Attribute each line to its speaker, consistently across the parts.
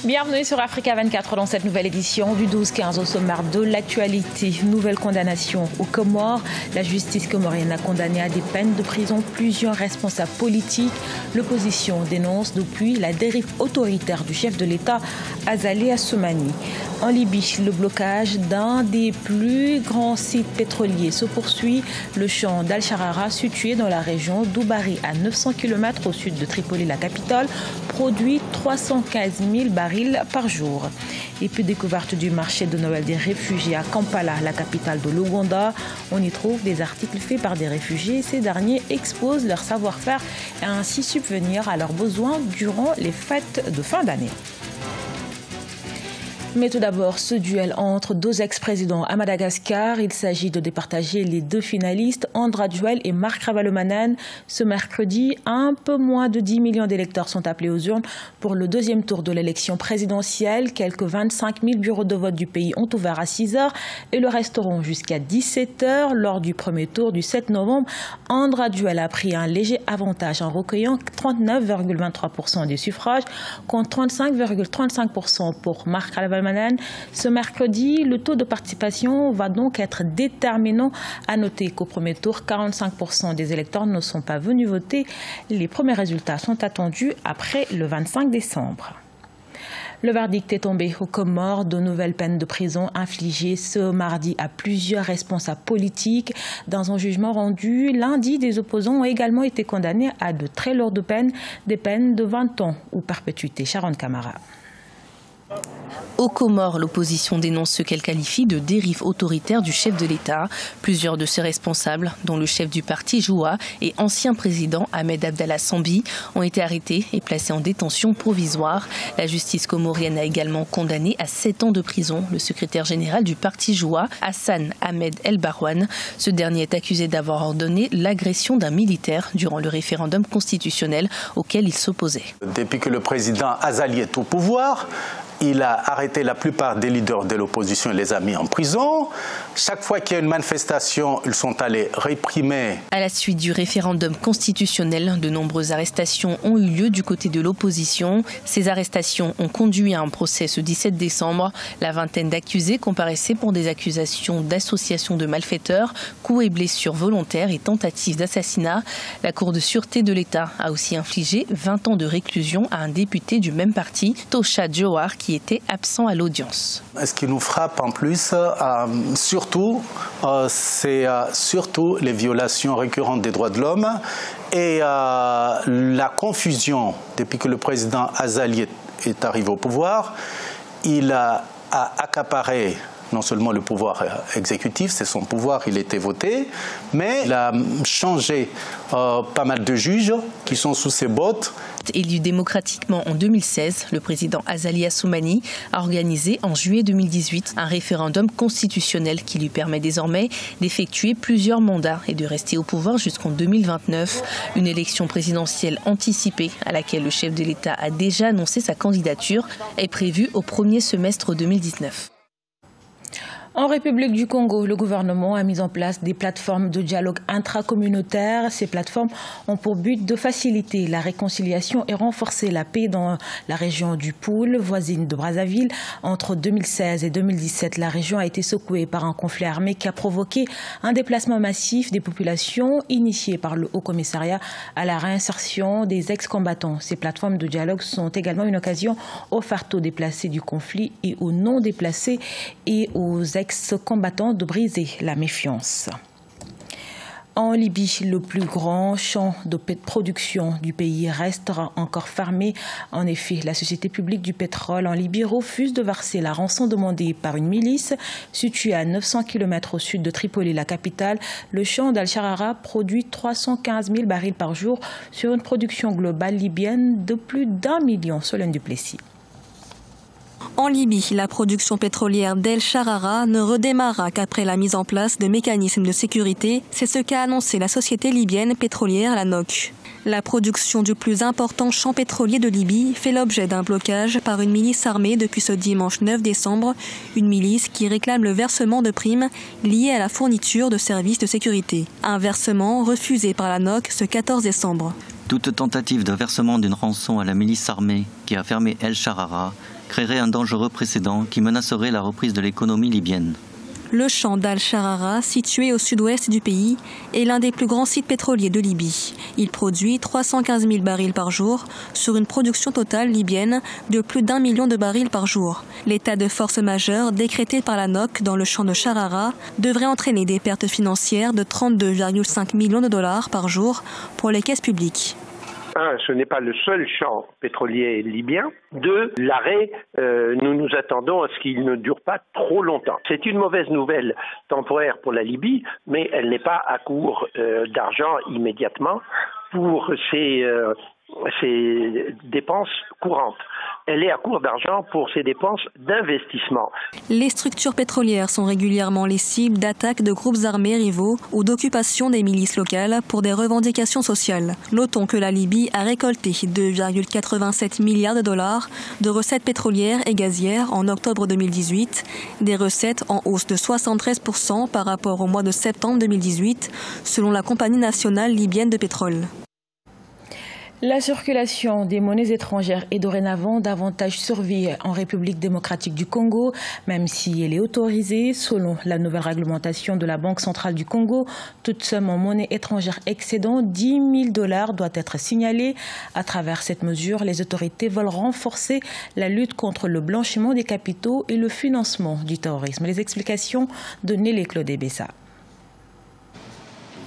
Speaker 1: Bienvenue sur Africa 24 dans cette nouvelle édition du 12-15 au sommaire de l'actualité. Nouvelle condamnation aux Comores. La justice comorienne a condamné à des peines de prison plusieurs responsables politiques. L'opposition dénonce depuis la dérive autoritaire du chef de l'État, Azali Assoumani. En Libye, le blocage d'un des plus grands sites pétroliers se poursuit. Le champ d'Al-Sharara, situé dans la région d'Oubari, à 900 km au sud de Tripoli, la capitale, produit 315 000 barils par jour. Et puis découverte du marché de Noël des réfugiés à Kampala, la capitale de l'Ouganda. On y trouve des articles faits par des réfugiés. Ces derniers exposent leur savoir-faire et ainsi subvenir à leurs besoins durant les fêtes de fin d'année. Mais tout d'abord, ce duel entre deux ex-présidents à Madagascar. Il s'agit de départager les deux finalistes, Andra Duel et Marc Ravalomanen. Ce mercredi, un peu moins de 10 millions d'électeurs sont appelés aux urnes pour le deuxième tour de l'élection présidentielle. Quelques 25 000 bureaux de vote du pays ont ouvert à 6 h et le resteront jusqu'à 17 h. Lors du premier tour du 7 novembre, Andra Duel a pris un léger avantage en recueillant 39,23% des suffrages contre 35,35% pour Marc Ravalomanen. Ce mercredi, le taux de participation va donc être déterminant. À noter qu'au premier tour, 45% des électeurs ne sont pas venus voter. Les premiers résultats sont attendus après le 25 décembre. Le verdict est tombé aux Comores. De nouvelles peines de prison infligées ce mardi à plusieurs responsables politiques. Dans un jugement rendu lundi, des opposants ont également été condamnés à de très lourdes peines, des peines de 20 ans ou perpétuité. Sharon Camara.
Speaker 2: Aux Comores, l'opposition dénonce ce qu'elle qualifie de dérive autoritaire du chef de l'État. Plusieurs de ses responsables, dont le chef du parti Joua et ancien président Ahmed Abdallah Sambi, ont été arrêtés et placés en détention provisoire. La justice comorienne a également condamné à 7 ans de prison le secrétaire général du parti Joua, Hassan Ahmed El Barouane. Ce dernier est accusé d'avoir ordonné l'agression d'un militaire durant le référendum constitutionnel auquel il s'opposait.
Speaker 3: Depuis que le président Azali est au pouvoir, il a arrêté la plupart des leaders de l'opposition et les a mis en prison. Chaque fois qu'il y a une manifestation, ils sont allés réprimer.
Speaker 2: À la suite du référendum constitutionnel, de nombreuses arrestations ont eu lieu du côté de l'opposition. Ces arrestations ont conduit à un procès ce 17 décembre. La vingtaine d'accusés comparaissaient pour des accusations d'association de malfaiteurs, coups et blessures volontaires et tentatives d'assassinat. La Cour de sûreté de l'État a aussi infligé 20 ans de réclusion à un député du même parti, Tosha Jawar, qui était absent à l'audience.
Speaker 3: Ce qui nous frappe en plus, c'est surtout les violations récurrentes des droits de l'homme et la confusion. Depuis que le président Azali est arrivé au pouvoir, il a accaparé non seulement le pouvoir exécutif, c'est son pouvoir, il était voté, mais il a changé pas mal de juges qui sont sous ses bottes.
Speaker 2: Élu démocratiquement en 2016, le président Azali Assoumani a organisé en juillet 2018 un référendum constitutionnel qui lui permet désormais d'effectuer plusieurs mandats et de rester au pouvoir jusqu'en 2029. Une élection présidentielle anticipée à laquelle le chef de l'État a déjà annoncé sa candidature est prévue au premier semestre 2019.
Speaker 1: En République du Congo, le gouvernement a mis en place des plateformes de dialogue intracommunautaire. Ces plateformes ont pour but de faciliter la réconciliation et renforcer la paix dans la région du Poul, voisine de Brazzaville. Entre 2016 et 2017, la région a été secouée par un conflit armé qui a provoqué un déplacement massif des populations initié par le Haut-Commissariat à la réinsertion des ex-combattants. Ces plateformes de dialogue sont également une occasion offerte aux déplacés du conflit et aux non-déplacés et aux ex-combattants de briser la méfiance. En Libye, le plus grand champ de production du pays restera encore fermé. En effet, la société publique du pétrole en Libye refuse de verser la rançon demandée par une milice située à 900 km au sud de Tripoli, la capitale. Le champ d'Al-Sharara produit 315 000 barils par jour sur une production globale libyenne de plus d'1 million. Solène Duplessis.
Speaker 4: En Libye, la production pétrolière d'El Sharara ne redémarrera qu'après la mise en place de mécanismes de sécurité. C'est ce qu'a annoncé la société libyenne pétrolière, la NOC. La production du plus important champ pétrolier de Libye fait l'objet d'un blocage par une milice armée depuis ce dimanche 9 décembre, une milice qui réclame le versement de primes liées à la fourniture de services de sécurité. Un versement refusé par la NOC ce 14 décembre.
Speaker 5: Toute tentative de versement d'une rançon à la milice armée qui a fermé El Sharara créerait un dangereux précédent qui menacerait la reprise de l'économie libyenne.
Speaker 4: Le champ d'Al-Sharara, situé au sud-ouest du pays, est l'un des plus grands sites pétroliers de Libye. Il produit 315 000 barils par jour sur une production totale libyenne de plus d'1 million de barils par jour. L'état de force majeure décrété par la NOC dans le champ de Sharara devrait entraîner des pertes financières de 32,5 millions de dollars par jour pour les caisses publiques.
Speaker 6: Un, ce n'est pas le seul champ pétrolier libyen. Deux, l'arrêt, nous nous attendons à ce qu'il ne dure pas trop longtemps. C'est une mauvaise nouvelle temporaire pour la Libye, mais elle n'est pas à court d'argent immédiatement pour ses dépenses courantes. Elle est à court d'argent pour ses dépenses d'investissement.
Speaker 4: Les structures pétrolières sont régulièrement les cibles d'attaques de groupes armés rivaux ou d'occupation des milices locales pour des revendications sociales. Notons que la Libye a récolté 2,87 milliards de dollars de recettes pétrolières et gazières en octobre 2018, des recettes en hausse de 73% par rapport au mois de septembre 2018, selon la Compagnie nationale libyenne de pétrole.
Speaker 1: La circulation des monnaies étrangères est dorénavant davantage surveillée en République démocratique du Congo, même si elle est autorisée. Selon la nouvelle réglementation de la Banque centrale du Congo, toute somme en monnaie étrangère excédant 10 000 $ doit être signalée. À travers cette mesure, les autorités veulent renforcer la lutte contre le blanchiment des capitaux et le financement du terrorisme. Les explications de Nelly Claude Bessa.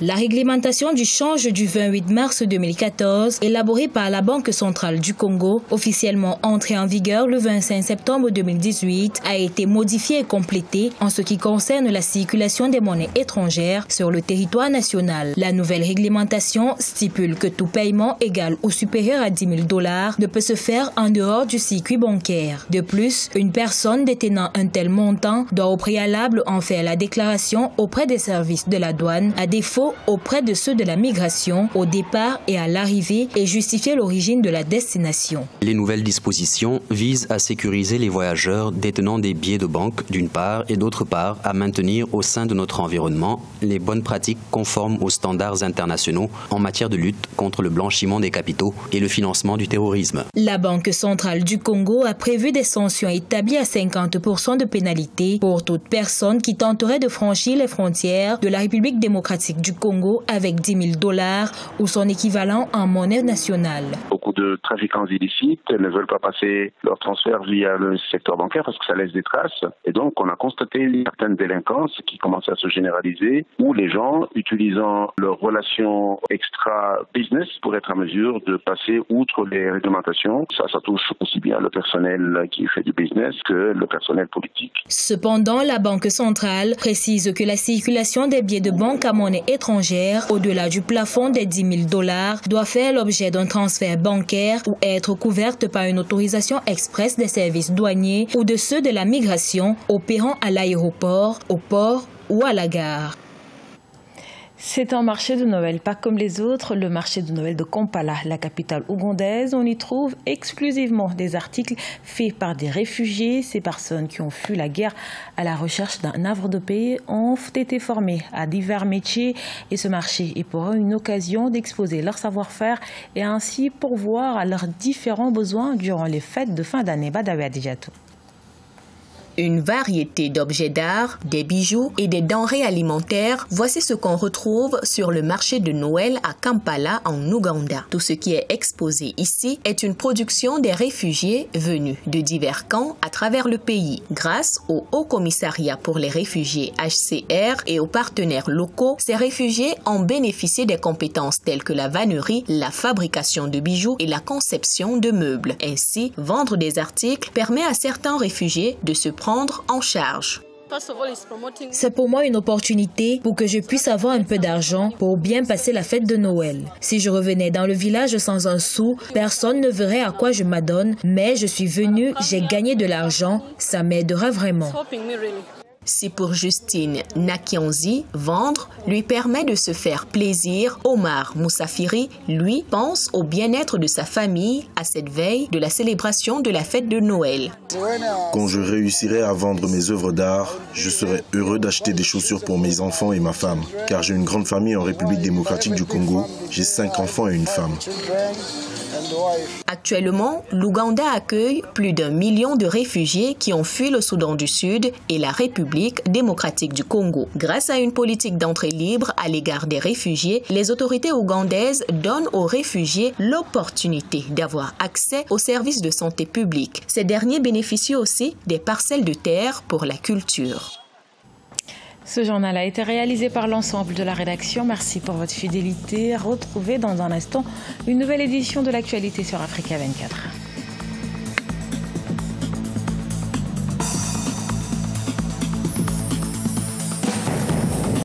Speaker 7: La réglementation du change du 28 mars 2014, élaborée par la Banque centrale du Congo, officiellement entrée en vigueur le 25 septembre 2018, a été modifiée et complétée en ce qui concerne la circulation des monnaies étrangères sur le territoire national. La nouvelle réglementation stipule que tout paiement égal ou supérieur à 10 000 $ ne peut se faire en dehors du circuit bancaire. De plus, une personne détenant un tel montant doit au préalable en faire la déclaration auprès des services de la douane, à défaut auprès de ceux de la migration au départ et à l'arrivée et justifier l'origine de la destination.
Speaker 8: Les nouvelles dispositions visent à sécuriser les voyageurs détenant des billets de banque d'une part et d'autre part à maintenir au sein de notre environnement les bonnes pratiques conformes aux standards internationaux en matière de lutte contre le blanchiment des capitaux et le financement du terrorisme.
Speaker 7: La Banque centrale du Congo a prévu des sanctions établies à 50% de pénalité pour toute personne qui tenterait de franchir les frontières de la République démocratique du Congo avec 10 000 $ ou son équivalent en monnaie nationale.
Speaker 9: Beaucoup de trafiquants illicites ne veulent pas passer leur transfert via le secteur bancaire parce que ça laisse des traces. Et donc, on a constaté certaines délinquances qui commencent à se généraliser où les gens, utilisant leurs relations extra-business pour être en mesure de passer outre les réglementations. Ça touche aussi bien le personnel qui fait du business que le personnel politique.
Speaker 7: Cependant, la Banque centrale précise que la circulation des billets de banque à monnaie étrangère, au-delà du plafond des 10 000 $ doit faire l'objet d'un transfert bancaire ou être couverte par une autorisation expresse des services douaniers ou de ceux de la migration opérant à l'aéroport, au port ou à la gare.
Speaker 1: C'est un marché de Noël, pas comme les autres, le marché de Noël de Kampala, la capitale ougandaise. On y trouve exclusivement des articles faits par des réfugiés. Ces personnes qui ont fui la guerre à la recherche d'un havre de paix ont été formées à divers métiers. Et ce marché est pour eux une occasion d'exposer leur savoir-faire et ainsi pourvoir à leurs différents besoins durant les fêtes de fin d'année. Badawi Adijatou.
Speaker 7: Une variété d'objets d'art, des bijoux et des denrées alimentaires, voici ce qu'on retrouve sur le marché de Noël à Kampala en Ouganda. Tout ce qui est exposé ici est une production des réfugiés venus de divers camps à travers le pays. Grâce au Haut Commissariat pour les réfugiés HCR et aux partenaires locaux, ces réfugiés ont bénéficié des compétences telles que la vannerie, la fabrication de bijoux et la conception de meubles. Ainsi, vendre des articles permet à certains réfugiés de se prendre en charge. C'est pour moi une opportunité pour que je puisse avoir un peu d'argent pour bien passer la fête de Noël. Si je revenais dans le village sans un sou, personne ne verrait à quoi je m'adonne, mais je suis venue, j'ai gagné de l'argent, ça m'aidera vraiment. Si pour Justine Nakianzi, vendre lui permet de se faire plaisir, Omar Moussafiri, lui, pense au bien-être de sa famille à cette veille de la célébration de la fête de Noël.
Speaker 10: Quand je réussirai à vendre mes œuvres d'art, je serai heureux d'acheter des chaussures pour mes enfants et ma femme, car j'ai une grande famille en République démocratique du Congo. J'ai 5 enfants et une femme.
Speaker 7: Actuellement, l'Ouganda accueille plus d'1 million de réfugiés qui ont fui le Soudan du Sud et la République démocratique du Congo. Grâce à une politique d'entrée libre à l'égard des réfugiés, les autorités ougandaises donnent aux réfugiés l'opportunité d'avoir accès aux services de santé publique. Ces derniers bénéficient aussi des parcelles de terre pour la culture.
Speaker 1: Ce journal a été réalisé par l'ensemble de la rédaction. Merci pour votre fidélité. Retrouvez dans un instant une nouvelle édition de l'actualité sur Africa 24.